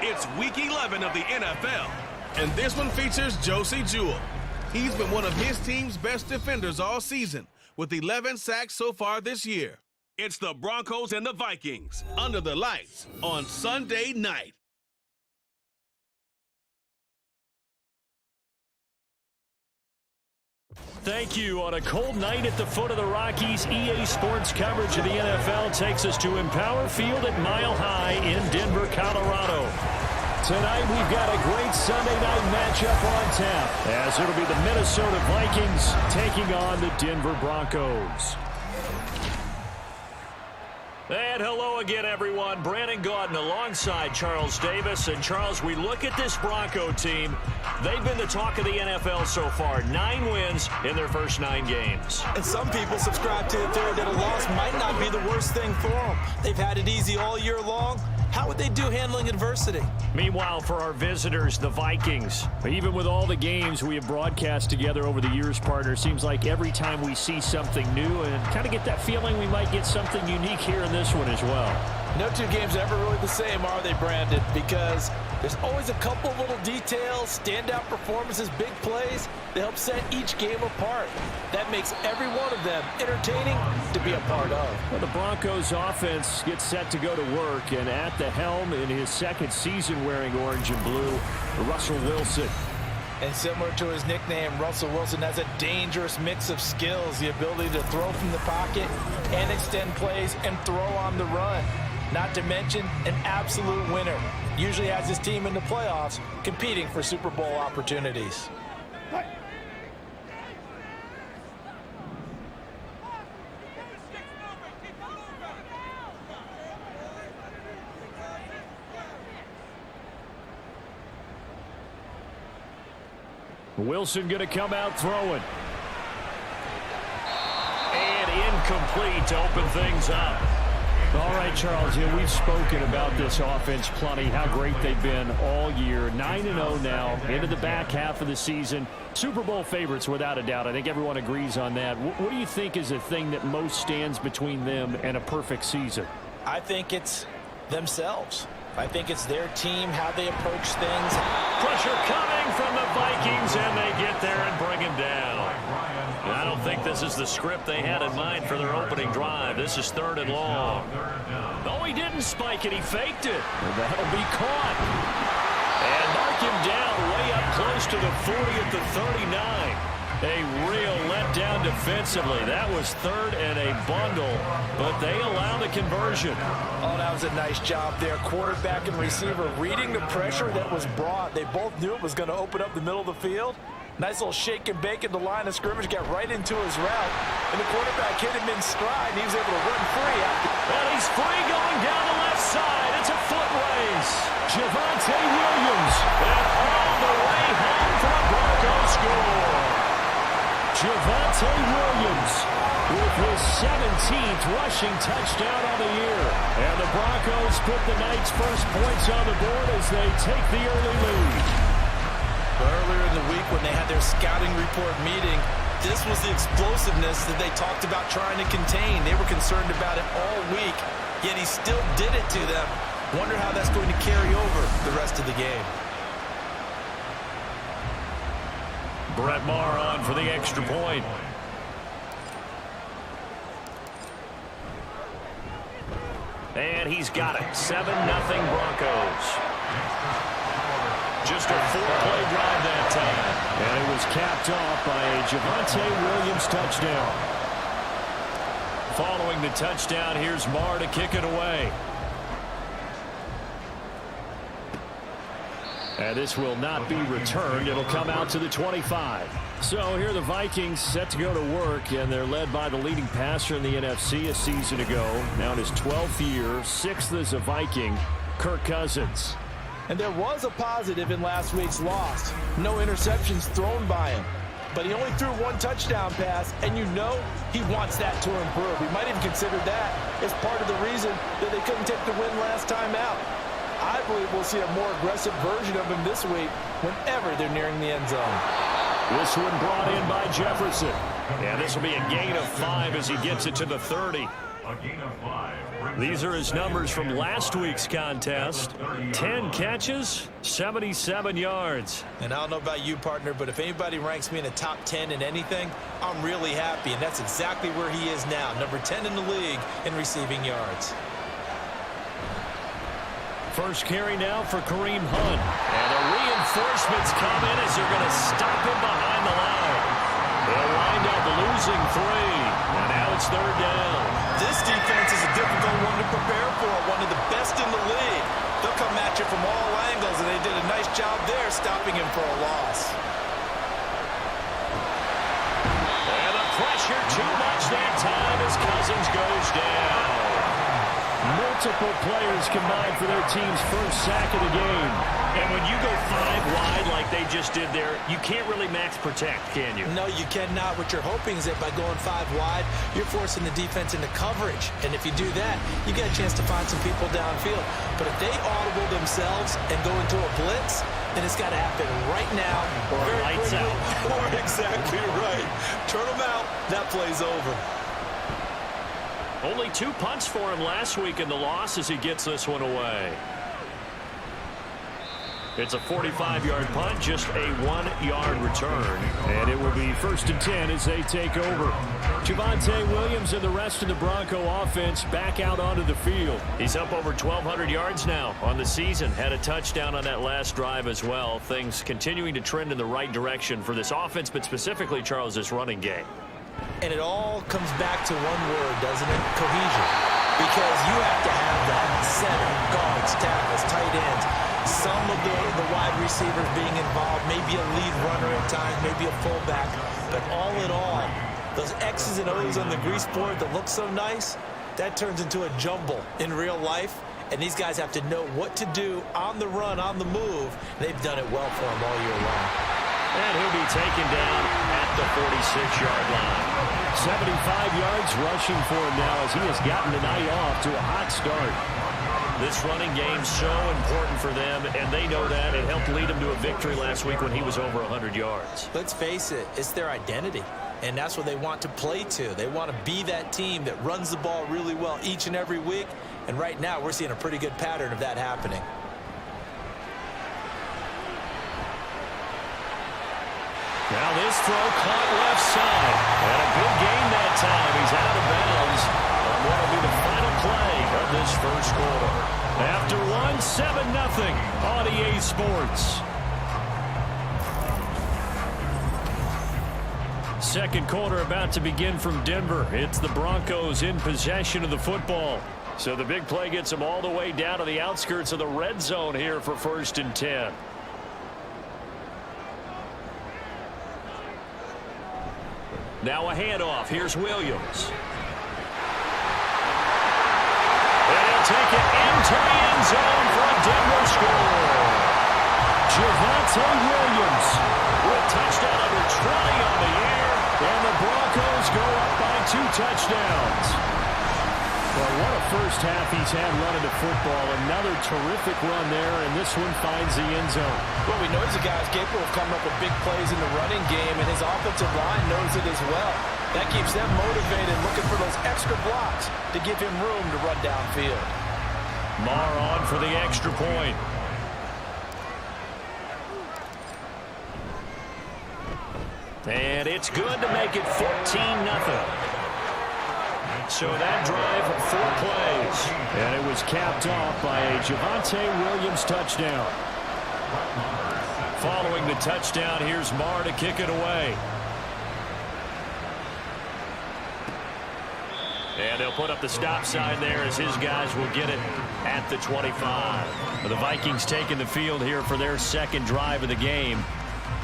It's Week 11 of the NFL, and this one features Josie Jewell. He's been one of his team's best defenders all season, with 11 sacks so far this year. It's the Broncos and the Vikings, under the lights on Sunday night. Thank you. On a cold night at the foot of the Rockies, EA Sports coverage of the NFL takes us to Empower Field at Mile High in Denver, Colorado. Tonight we've got a great Sunday night matchup on tap, as it'll be the Minnesota Vikings taking on the Denver Broncos. And hello again, everyone. Brandon Gaudin alongside Charles Davis. And Charles, we look at this Bronco team. They've been the talk of the NFL so far. 9 wins in their first 9 games. And some people subscribe to the theory that a loss might not be the worst thing for them. They've had it easy all year long. How would they do handling adversity? Meanwhile, for our visitors, the Vikings, even with all the games we have broadcast together over the years, partner, seems like every time we see something new and kind of get that feeling we might get something unique here in this one as well. No two games are ever really the same, are they, Brandon? Because there's always a couple of little details, standout performances, big plays that help set each game apart. That makes every one of them entertaining to be a part of. Well, the Broncos offense gets set to go to work, and at the helm in his second season wearing orange and blue, Russell Wilson. And similar to his nickname, Russell Wilson has a dangerous mix of skills, the ability to throw from the pocket and extend plays and throw on the run. Not to mention an absolute winner. Usually has his team in the playoffs competing for Super Bowl opportunities. Wilson going to come out throwing. And incomplete to open things up. All right, Charles, we've spoken about this offense plenty, how great they've been all year. 9-0 now, into the back half of the season. Super Bowl favorites, without a doubt. I think everyone agrees on that. What do you think is the thing that most stands between them and a perfect season? I think it's themselves. I think it's their team, how they approach things. Pressure coming from the Vikings, and they get there and bring him down. I don't think this is the script they had in mind for their opening drive. This is 3rd and long. No, he didn't spike it. He faked it. And that'll be caught. And mark him down way up close to the 40 at the 39. A real letdown defensively. That was 3rd and a bundle, but they allow the conversion. Oh, that was a nice job there. Quarterback and receiver reading the pressure that was brought. They both knew it was going to open up the middle of the field. Nice little shake and bake at the line of scrimmage, got right into his route. And the quarterback hit him in stride, and he was able to run free. And he's free going down the left side. It's a foot race. Javonte Williams. And all the way home for a Broncos score. Javonte Williams with his 17th rushing touchdown on the year. And the Broncos put the night's first points on the board as they take the early lead. Earlier in the week when they had their scouting report meeting, this was the explosiveness that they talked about trying to contain. They were concerned about it all week, yet he still did it to them. Wonder how that's going to carry over the rest of the game. Brett Maher on for the extra point. And he's got it. 7-0 Broncos. Just a 4-play drive that time. And it was capped off by a Javonte Williams touchdown. Following the touchdown, here's Maher to kick it away. And this will not be returned. It'll come out to the 25. So here are the Vikings set to go to work, and they're led by the leading passer in the NFC a season ago. Now in his 12th year, 6th as a Viking, Kirk Cousins. And there was a positive in last week's loss. No interceptions thrown by him. But he only threw 1 touchdown pass, and you know he wants that to improve. He might even consider that as part of the reason that they couldn't take the win last time out. I believe we'll see a more aggressive version of him this week whenever they're nearing the end zone. This one brought in by Jefferson. And this will be a gain of 5 as he gets it to the 30. These are his numbers from last week's contest. 10 catches, 77 yards. And I don't know about you, partner, but if anybody ranks me in the top 10 in anything, I'm really happy. And that's exactly where he is now, number 10 in the league in receiving yards. First carry now for Kareem Hunt. And the reinforcements come in as they're going to stop him behind the line. They'll wind up losing 3. And now it's third down. This defense is a difficult one to prepare for, one of the best in the league. They'll come at you from all angles, and they did a nice job there stopping him for a loss. And the pressure too much that time as Cousins goes down. Multiple players combined for their team's first sack of the game. And when you go 5 wide like they just did there, you can't really max protect, can you? No, you cannot. What you're hoping is that by going 5 wide, you're forcing the defense into coverage. And if you do that, you get a chance to find some people downfield. But if they audible themselves and go into a blitz, then it's got to happen right now. Or lights out. Or exactly right. Turn them out. That play's over. Only 2 punts for him last week in the loss as he gets this one away. It's a 45-yard punt, just a 1-yard return. And it will be 1st and 10 as they take over. Javonte Williams and the rest of the Bronco offense back out onto the field. He's up over 1,200 yards now on the season. Had a touchdown on that last drive as well. Things continuing to trend in the right direction for this offense, but specifically, Charles, this running game. And it all comes back to one word, doesn't it? Cohesion. Because you have to have that center, guards, tackles, tight ends. Some of the wide receivers being involved, maybe a lead runner at times, maybe a fullback. But all in all, those X's and O's on the grease board that look so nice, that turns into a jumble in real life. And these guys have to know what to do on the run, on the move. They've done it well for them all year long. And he'll be taken down at the 46-yard line. 75 yards rushing for him now as he has gotten the night off to a hot start. This running game's so important for them, and they know that. It helped lead them to a victory last week when he was over 100 yards. Let's face it, it's their identity, and that's what they want to play to. They want to be that team that runs the ball really well each and every week, and right now we're seeing a pretty good pattern of that happening. Now this throw caught left side, and a good gain that time. He's out of bounds on what will be the final play of this first quarter. After one, 7-0 on EA Sports. Second quarter about to begin from Denver. It's the Broncos in possession of the football. So the big play gets them all the way down to the outskirts of the red zone here for 1st and 10. Now a handoff. Here's Williams. And he'll take it into the end zone for a Denver score. Javonte Williams with touchdown number 20 on the year. And the Broncos go up by 2 touchdowns. Well, what a first half he's had running the football. Another terrific run there, and this one finds the end zone. Well, we know he's a guy who's capable of coming up with big plays in the running game, and his offensive line knows it as well. That keeps them motivated, looking for those extra blocks to give him room to run downfield. Marr on for the extra point. And it's good to make it 14-0. So that drive, 4 plays. And it was capped off by a Javonte Williams touchdown. Following the touchdown, here's Marr to kick it away. And they'll put up the stop sign there as his guys will get it at the 25. The Vikings taking the field here for their second drive of the game.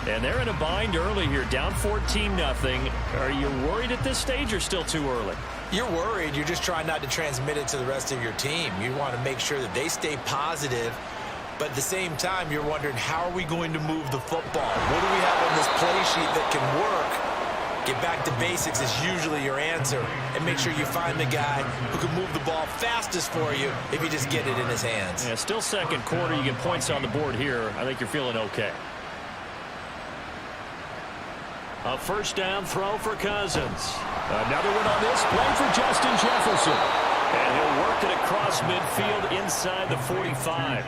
And they're in a bind early here, down 14-0. Are you worried at this stage or still too early? You're worried. You're just trying not to transmit it to the rest of your team. You want to make sure that they stay positive. But at the same time, you're wondering, how are we going to move the football? What do we have on this play sheet that can work? Get back to basics is usually your answer. And make sure you find the guy who can move the ball fastest for you if you just get it in his hands. Yeah, still second quarter. You get points on the board here. I think you're feeling okay. A first down throw for Cousins. Another one on this play for Justin Jefferson. And he'll work it across midfield inside the 45.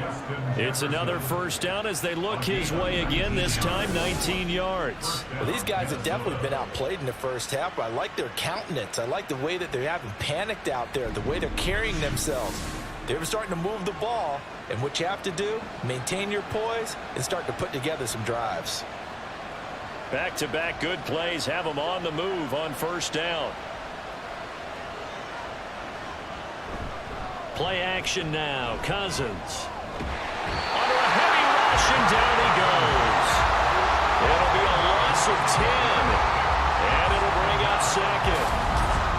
It's another first down as they look his way again, this time 19 yards. Well, these guys have definitely been outplayed in the first half, but I like their countenance. I like the way that they haven't panicked out there, the way they're carrying themselves. They're starting to move the ball, and what you have to do, maintain your poise and start to put together some drives. Back-to-back good plays have them on the move on first down. Play action now. Cousins. Under a heavy rush, and down he goes. It'll be a loss of 10. And it'll bring up second.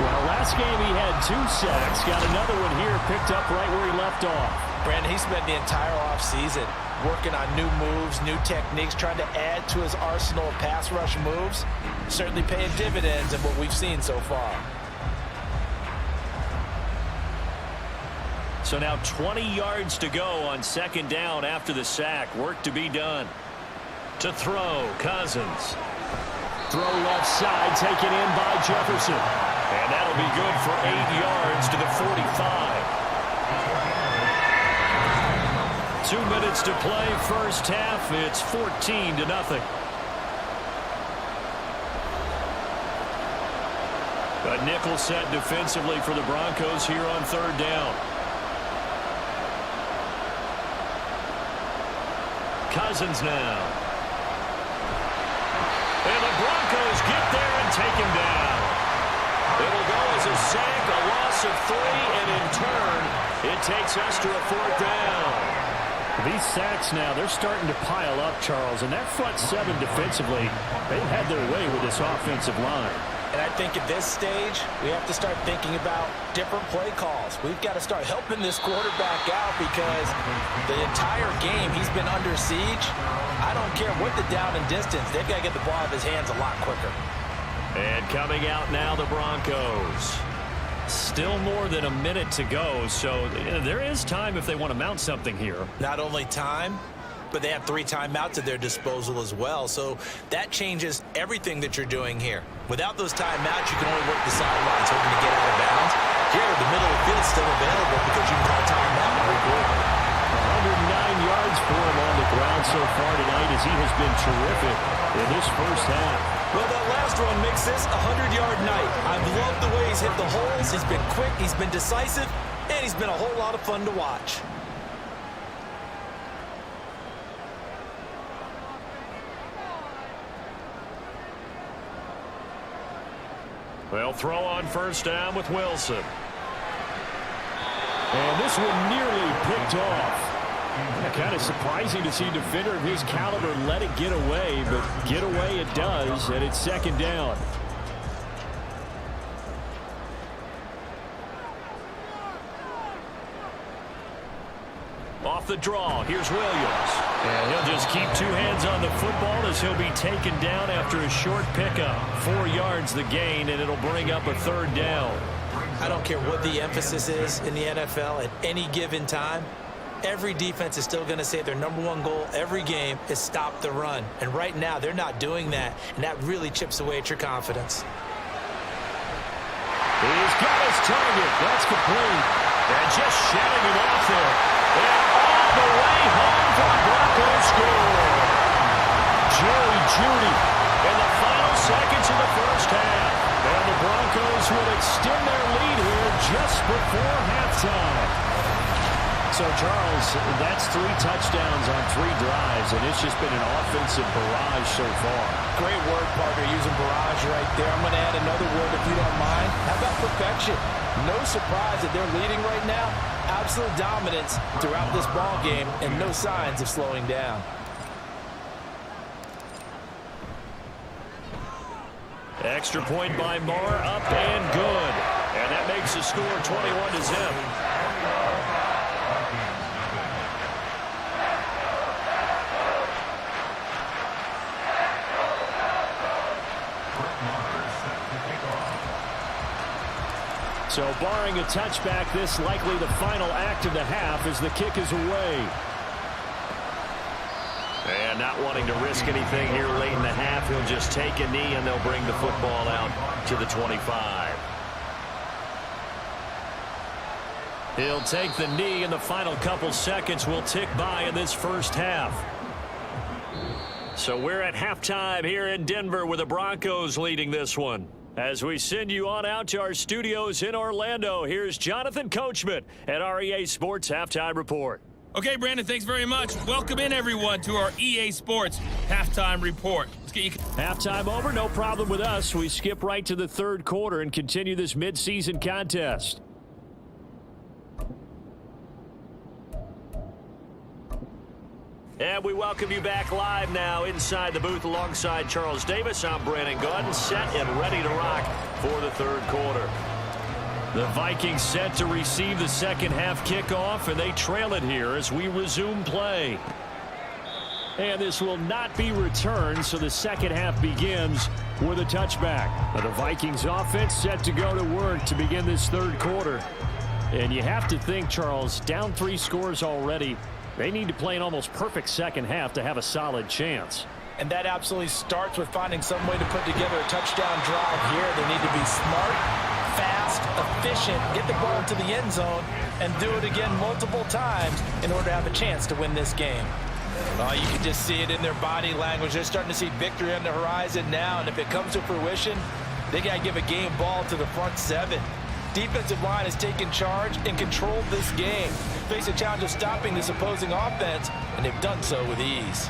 Well, last game he had 2 sacks. Got another one here picked up right where he left off. Brandon, he spent the entire offseason working on new moves, new techniques, trying to add to his arsenal of pass rush moves. Certainly paying dividends in what we've seen so far. So now 20 yards to go on second down after the sack. Work to be done. To throw, Cousins. Throw left side, taken in by Jefferson. And that'll be good for 8 yards to the 45. 2 minutes to play first half. It's 14-0. A nickel set defensively for the Broncos here on third down. Cousins now. And the Broncos get there and take him down. It'll go as a sack, a loss of 3, and in turn, it takes us to a fourth down. These sacks now, they're starting to pile up, Charles, and that front 7 defensively, they've had their way with this offensive line. And I think at this stage, we have to start thinking about different play calls. We've got to start helping this quarterback out because the entire game he's been under siege. I don't care what the down and distance. They've got to get the ball out of his hands a lot quicker. And coming out now, the Broncos. Still more than a minute to go, so there is time if they want to mount something here. Not only time, but they have 3 timeouts at their disposal as well. So that changes everything that you're doing here. Without those timeouts, you can only work the sidelines hoping to get out of bounds. Here, the middle of the field is still available because you can call timeout and regroup. 109 yards for him on the ground so far tonight as he has been terrific in this first half. Well, that last one makes this a 100-yard night. I've loved the way he's hit the holes. He's been quick, he's been decisive, and he's been a whole lot of fun to watch. They'll throw on first down with Wilson. And this one nearly picked off. Kind of surprising to see a defender of his caliber let it get away, but get away it does, and it's second down. Off the draw, here's Williams. And he'll just keep 2 hands on the football as he'll be taken down after a short pickup. 4 yards the gain, and it'll bring up a third down. I don't care what the emphasis is in the NFL at any given time. Every defense is still going to say their #1 goal every game is stop the run. And right now, they're not doing that, and that really chips away at your confidence. He's got his target. That's complete. And just shutting him off there. And all the way home for the Broncos score. Jerry Jeudy in the final seconds of the first half. And the Broncos will extend their lead here just before halftime. So, Charles, that's 3 touchdowns on 3 drives, and it's just been an offensive barrage so far. Great word, partner, using barrage right there. I'm going to add another word if you don't mind. How about perfection? No surprise that they're leading right now. Absolute dominance throughout this ball game, and no signs of slowing down. Extra point by Moore, up and good. And that makes the score 21-0. So barring a touchback, this likely the final act of the half as the kick is away. And not wanting to risk anything here late in the half, he'll just take a knee and they'll bring the football out to the 25. He'll take the knee, and the final couple seconds will tick by in this first half. So we're at halftime here in Denver with the Broncos leading this one. As we send you on out to our studios in Orlando, here's Jonathan Coachman at our EA Sports Halftime Report. Okay, Brandon, thanks very much. Welcome in, everyone, to our EA Sports Halftime Report. Let's get you... Halftime over, no problem with us. We skip right to the third quarter and continue this midseason contest. And we welcome you back live now inside the booth alongside Charles Davis. I'm Brandon Gordon, set and ready to rock for the third quarter. The Vikings set to receive the second half kickoff, and they trail it here as we resume play. And this will not be returned, so the second half begins with a touchback. Now the Vikings offense set to go to work to begin this third quarter. And you have to think, Charles, down 3 scores already. They need to play an almost perfect second half to have a solid chance. And that absolutely starts with finding some way to put together a touchdown drive here. They need to be smart, fast, efficient, get the ball into the end zone, and do it again multiple times in order to have a chance to win this game. Oh, you can just see it in their body language. They're starting to see victory on the horizon now, and if it comes to fruition, they got to give a game ball to the front 7. Defensive line has taken charge and controlled this game. Face a challenge of stopping this opposing offense, and they've done so with ease.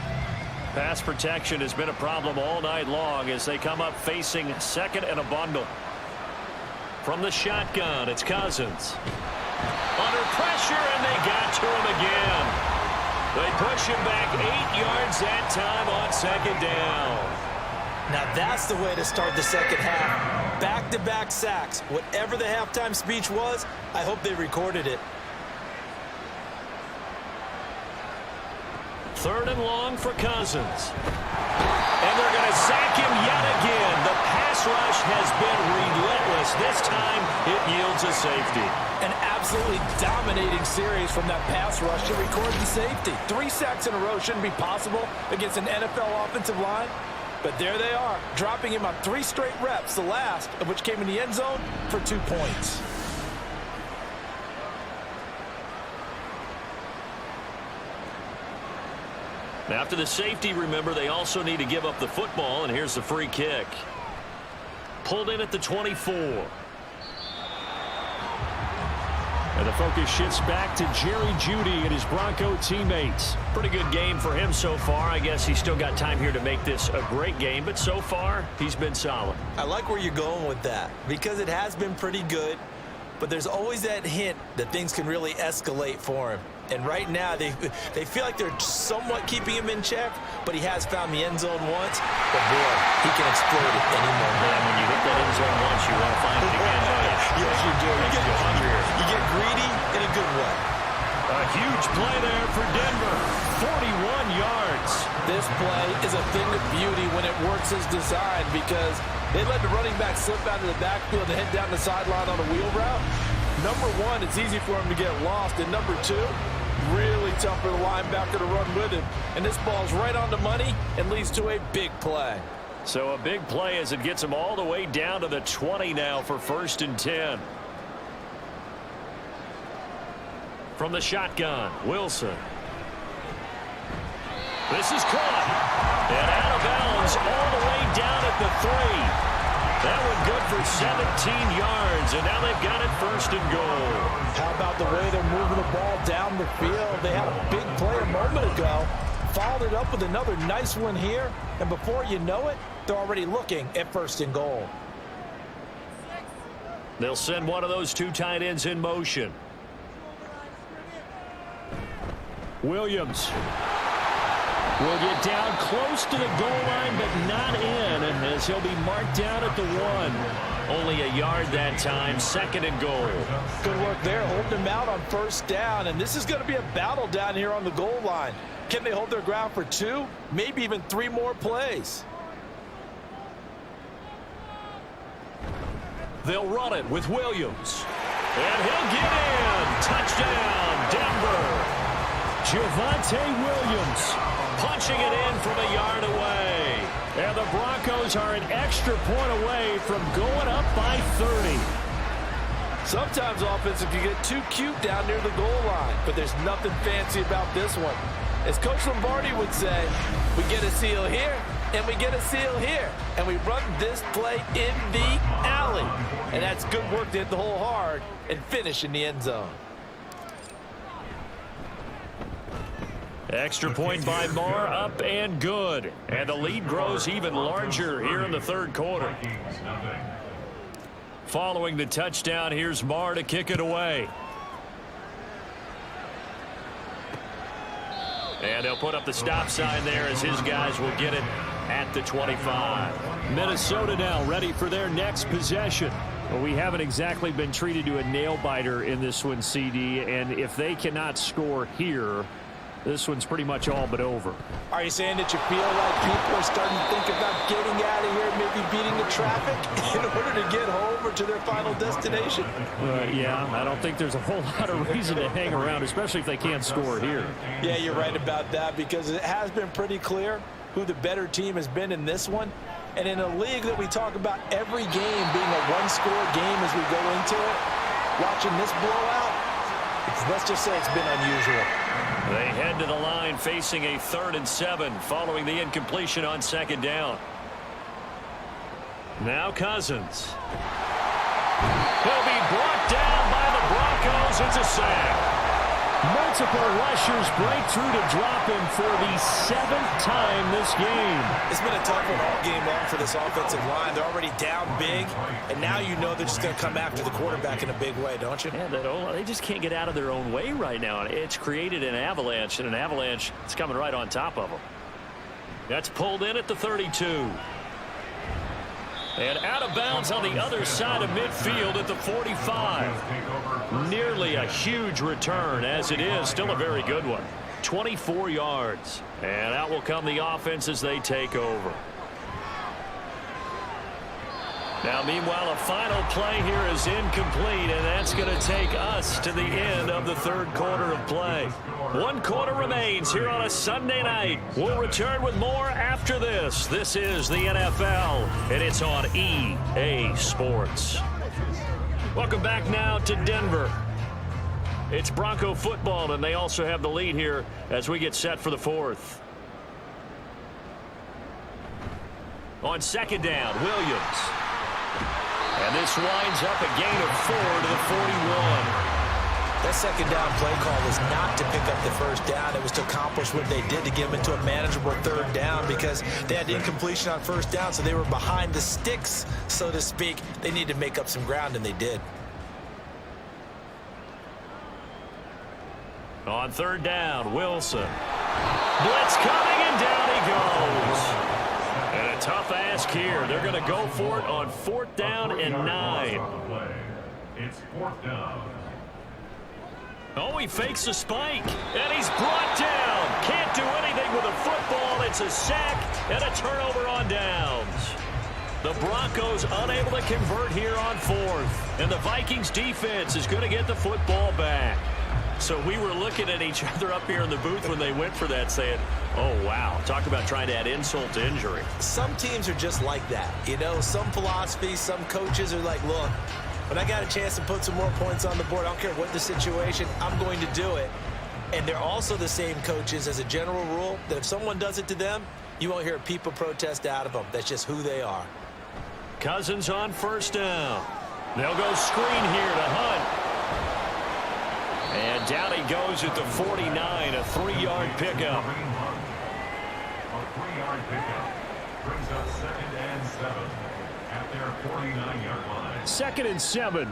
Pass protection has been a problem all night long as they come up facing second and a bundle. From the shotgun, it's Cousins. Under pressure, and they got to him again. They push him back 8 yards that time on second down. Now that's the way to start the second half. Back-to-back sacks. Whatever the halftime speech was, I hope they recorded it. Third and long for Cousins. And they're going to sack him yet again. The pass rush has been relentless. This time it yields a safety. An absolutely dominating series from that pass rush to record the safety. 3 sacks in a row shouldn't be possible against an NFL offensive line. But there they are, dropping him on 3 straight reps, the last of which came in the end zone for 2 points. After the safety, remember, they also need to give up the football, and here's the free kick. Pulled in at the 24. And the focus shifts back to Jerry Jeudy and his Bronco teammates. Pretty good game for him so far. I guess he's still got time here to make this a great game, but so far, he's been solid. I like where you're going with that because it has been pretty good, but there's always that hint that things can really escalate for him. And right now, they feel like they're somewhat keeping him in check, but he has found the end zone once. But, boy, he can exploit it any moment. Man, when you hit that end zone once, you want to find it again, don't you? Yes, you do. You get greedy in a good way. A huge play there for Denver. 41 yards. This play is a thing of beauty when it works as designed because they let the running back slip out of the backfield and head down the sideline on a wheel route. Number 1, it's easy for him to get lost. And number 2, really tough for the linebacker to run with him. And this ball's right on the money and leads to a big play. So a big play as it gets him all the way down to the 20 now for 1st and 10. From the shotgun, Wilson. This is caught. And out of bounds all the way down at the 3. That one good for 17 yards, and now they've got it 1st and goal. How about the way they're moving the ball down the field? They had a big play a moment ago, followed it up with another nice one here, and before you know it, they're already looking at 1st and goal. They'll send one of those 2 tight ends in motion. Williams will get down close to the goal line, but not in, as he'll be marked down at the 1. Only a yard that time, 2nd and goal. Good work there, holding him out on 1st down, and this is going to be a battle down here on the goal line. Can they hold their ground for 2, maybe even 3 more plays? They'll run it with Williams. And he'll get in. Touchdown, Denver. Javonte Williams punching it in from a yard away. And the Broncos are an extra point away from going up by 30. Sometimes offensive can get too cute down near the goal line, but there's nothing fancy about this one. As Coach Lombardi would say, we get a seal here, and we get a seal here, and we run this play in the alley. And that's good work to hit the hole hard and finish in the end zone. Extra point by Marr, up and good. And the lead grows even larger here in the third quarter. Following the touchdown, here's Marr to kick it away. And they'll put up the stop sign there as his guys will get it at the 25. Minnesota now ready for their next possession. Well, we haven't exactly been treated to a nail-biter in this one, CD, and if they cannot score here, this one's pretty much all but over. Are you saying that you feel like people are starting to think about getting out of here, maybe beating the traffic in order to get home or to their final destination? Yeah, I don't think there's a whole lot of reason to hang around, especially if they can't score here. Yeah, you're right about that, because it has been pretty clear who the better team has been in this one. And in a league that we talk about every game being a one-score game as we go into it, watching this blowout, let's just say it's been unusual. They head to the line facing a 3rd and 7 following the incompletion on 2nd down. Now Cousins. He'll be brought down by the Broncos. It's a sack. Multiple rushers break through to drop him for the 7th time this game. It's been a tough one all game long for this offensive line. They're already down big, and now you know they're just going to come after the quarterback in a big way, don't you? Yeah, they just can't get out of their own way right now. It's created an avalanche, and an avalanche is coming right on top of them. That's pulled in at the 32. And out of bounds on the other side of midfield at the 45. Nearly a huge return, as it is still a very good one. 24 yards. And out will come the offense as they take over. Now, meanwhile, a final play here is incomplete, and that's going to take us to the end of the 3rd quarter of play. 1 quarter remains here on a Sunday night. We'll return with more after this. This is the NFL, and it's on EA Sports. Welcome back now to Denver. It's Bronco football, and they also have the lead here as we get set for the 4th. On 2nd down, Williams. And this winds up a gain of 4 to the 41. That 2nd down play call was not to pick up the 1st down. It was to accomplish what they did to get them into a manageable 3rd down, because they had incompletion on 1st down, so they were behind the sticks, so to speak. They needed to make up some ground, and they did. On 3rd down, Wilson. Blitz coming, and down he goes. And a tough ask here. They're going to go for it on 4th down and 9. It's 4th down. Oh, he fakes a spike, and he's brought down. Can't do anything with a football. It's a sack and a turnover on downs. The Broncos unable to convert here on 4th. And the Vikings defense is going to get the football back. So we were looking at each other up here in the booth when they went for that, saying, oh, wow, talk about trying to add insult to injury. Some teams are just like that. You know, some philosophies, some coaches are like, look, when I got a chance to put some more points on the board, I don't care what the situation, I'm going to do it. And they're also the same coaches, as a general rule, that if someone does it to them, you won't hear people protest out of them. That's just who they are. Cousins on 1st down. They'll go screen here to Hunt. And down he goes at the 49, a 3-yard pickup. A 3-yard pickup brings up 2nd and 7 at their 49-yard line. 2nd and 7.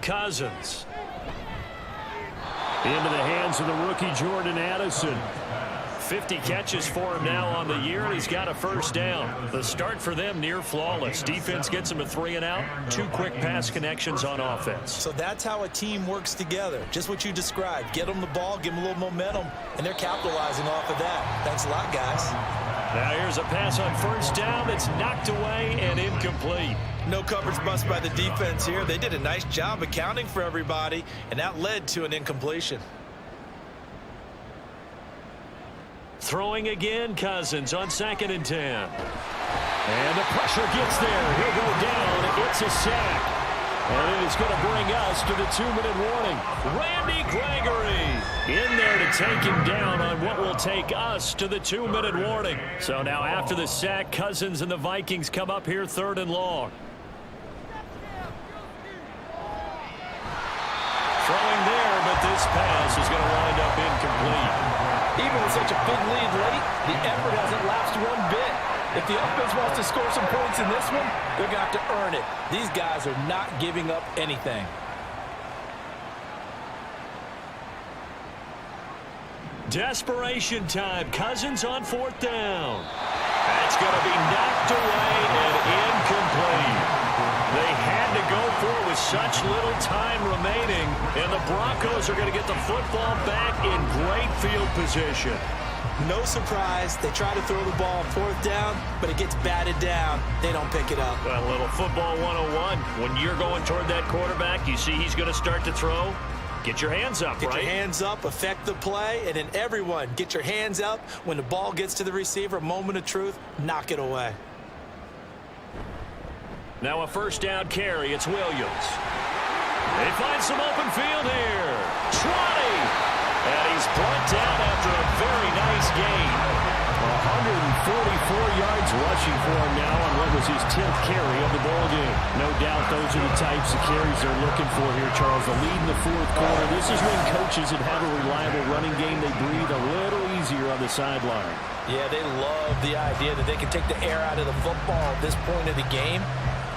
Cousins. Into the hands of the rookie Jordan Addison. 50 catches for him now on the year, and he's got a 1st down. The start for them near flawless. Defense gets him a 3 and out. 2 quick pass connections on offense. So that's how a team works together. Just what you described. Get them the ball, give them a little momentum, and they're capitalizing off of that. Thanks a lot, guys. Now here's a pass on 1st down that's knocked away and incomplete. No coverage bust by the defense here. They did a nice job accounting for everybody, and that led to an incompletion. Throwing again, Cousins on 2nd and 10. And the pressure gets there. He'll go down. It's a sack. And it is going to bring us to the 2-minute warning. Randy Gregory in there to take him down on what will take us to the 2-minute warning. So now after the sack, Cousins and the Vikings come up here 3rd and long. Throwing there, but this pass is going to wind up incomplete. Even with such a big lead late, the effort hasn't lapsed one bit. If the offense wants to score some points in this one, they're going to have to earn it. These guys are not giving up anything. Desperation time. Cousins on 4th down. That's going to be knocked away and incomplete. They had to go for it with such little time remaining, and the Broncos are going to get the football back in great field position. No surprise. They try to throw the ball on 4th down, but it gets batted down. They don't pick it up. A little football 101. When you're going toward that quarterback, you see he's going to start to throw. Get your hands up, Get right? your hands up, affect the play, and then everyone get your hands up. When the ball gets to the receiver, moment of truth, knock it away. Now a 1st down carry. It's Williams. They find some open field here. Trotty. And he's brought down after a very nice gain. 144 yards rushing for him now on what was his 10th carry of the ball game. No doubt those are the types of carries they're looking for here, Charles. The lead in the 4th quarter. This is when coaches that have a reliable running game, they breathe a little easier on the sideline. Yeah, they love the idea that they can take the air out of the football at this point of the game.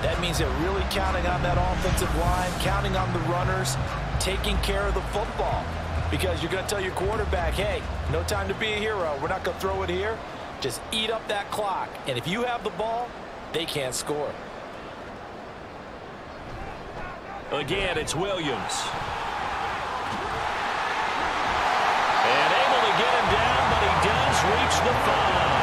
That means they're really counting on that offensive line, counting on the runners, taking care of the football. Because you're going to tell your quarterback, hey, no time to be a hero. We're not going to throw it here. Just eat up that clock. And if you have the ball, they can't score. Again, it's Williams. And able to get him down, but he does reach the 5.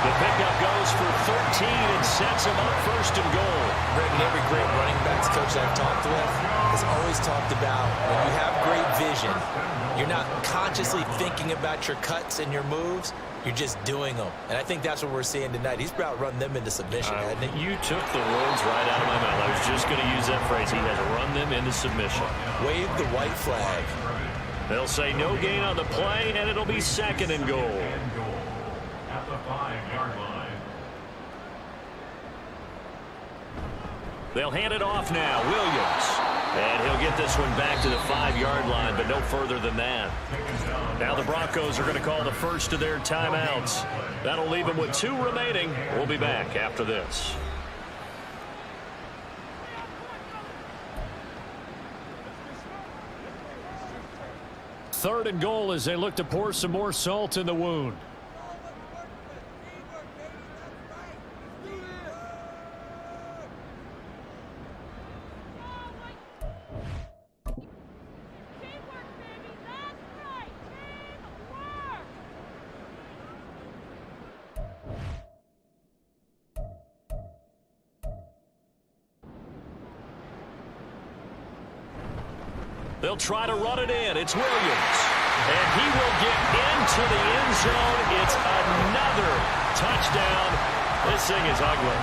The pickup goes for 13 and sets him up 1st and goal. Brendan, every great running backs coach I've talked with has always talked about when you have great vision, you're not consciously thinking about your cuts and your moves. You're just doing them. And I think that's what we're seeing tonight. He's about run them into submission, hasn't he? You took the words right out of my mouth. I was just going to use that phrase. He has run them into submission. Wave the white flag. They'll say no gain on the play, and it'll be 2nd and goal. At the 5-yard line. They'll hand it off now. Williams. And he'll get this one back to the 5-yard line, but no further than that. Now the Broncos are going to call the first of their timeouts. That'll leave them with 2 remaining. We'll be back after this. Third and goal as they look to pour some more salt in the wound. They'll try to run it in. It's Williams. And he will get into the end zone. It's another touchdown. This thing is ugly.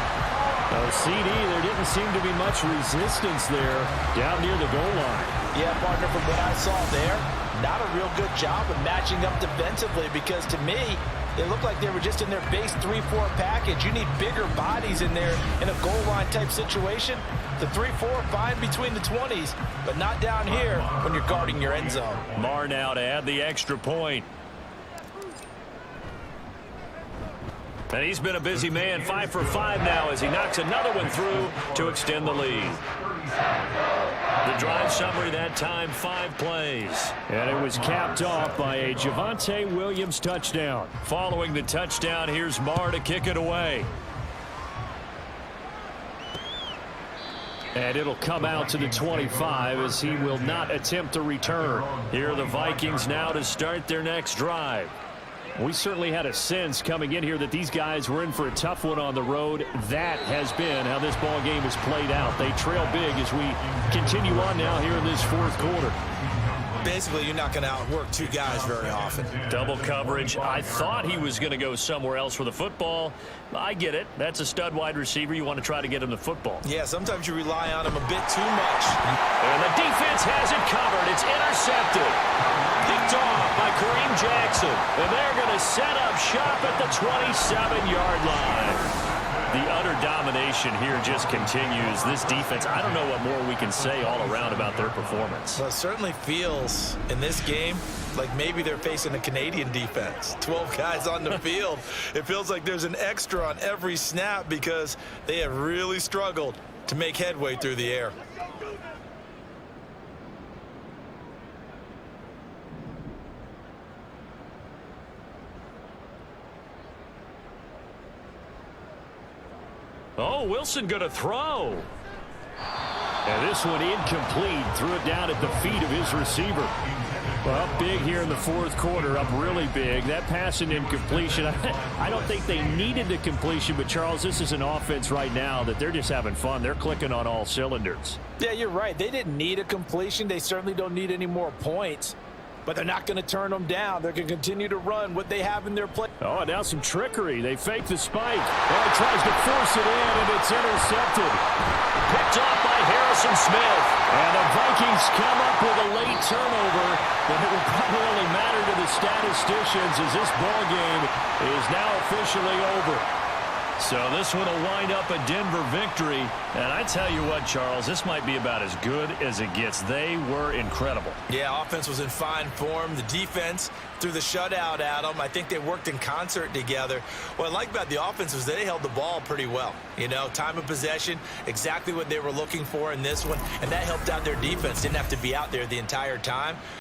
CD, there didn't seem to be much resistance there down near the goal line. Yeah, partner, from what I saw there, not a real good job of matching up defensively because to me, they looked like they were just in their base 3-4 package. You need bigger bodies in there in a goal line type situation. The 3-4 fine between the 20s, but not down here when you're guarding your end zone. Marr now to add the extra point. And he's been a busy man, 5 for 5 now as he knocks another one through to extend the lead. The drive summary that time, 5 plays. And it was capped off by a Javonte Williams touchdown. Following the touchdown, here's Marr to kick it away. And it'll come out to the 25 as he will not attempt to return. Here are the Vikings now to start their next drive. We certainly had a sense coming in here that these guys were in for a tough one on the road. That has been how this ball game has played out. They trail big as we continue on now here in this 4th quarter. Basically, you're not going to outwork two guys very often. Double coverage. I thought he was going to go somewhere else for the football. I get it. That's a stud wide receiver. You want to try to get him the football. Yeah, sometimes you rely on him a bit too much. And the defense has it covered. It's intercepted. Picked off by Kareem Jackson. And they're going to set up shop at the 27-yard line. The utter domination here just continues. This defense, I don't know what more we can say all around about their performance. Well, it certainly feels in this game like maybe they're facing a Canadian defense. 12 guys on the field. It feels like there's an extra on every snap because they have really struggled to make headway through the air. Oh, Wilson going to throw. And this one incomplete. Threw it down at the feet of his receiver. Well, up big here in the fourth quarter, up really big. That pass and incompletion, I don't think they needed the completion, but Charles, this is an offense right now that they're just having fun. They're clicking on all cylinders. Yeah, you're right. They didn't need a completion. They certainly don't need any more points. But they're not going to turn them down. They're going to continue to run what they have in their play. Oh, and now some trickery. They fake the spike. Oh, he tries to force it in, and it's intercepted. Picked off by Harrison Smith. And the Vikings come up with a late turnover, but it will probably only matter to the statisticians as this ball game is now officially over. So this one will wind up a Denver victory. And I tell you what, Charles, this might be about as good as it gets. They were incredible. Yeah, offense was in fine form. The defense threw the shutout at them. I think they worked in concert together. What I like about the offense was they held the ball pretty well. You know, time of possession, exactly what they were looking for in this one. And that helped out their defense. Didn't have to be out there the entire time.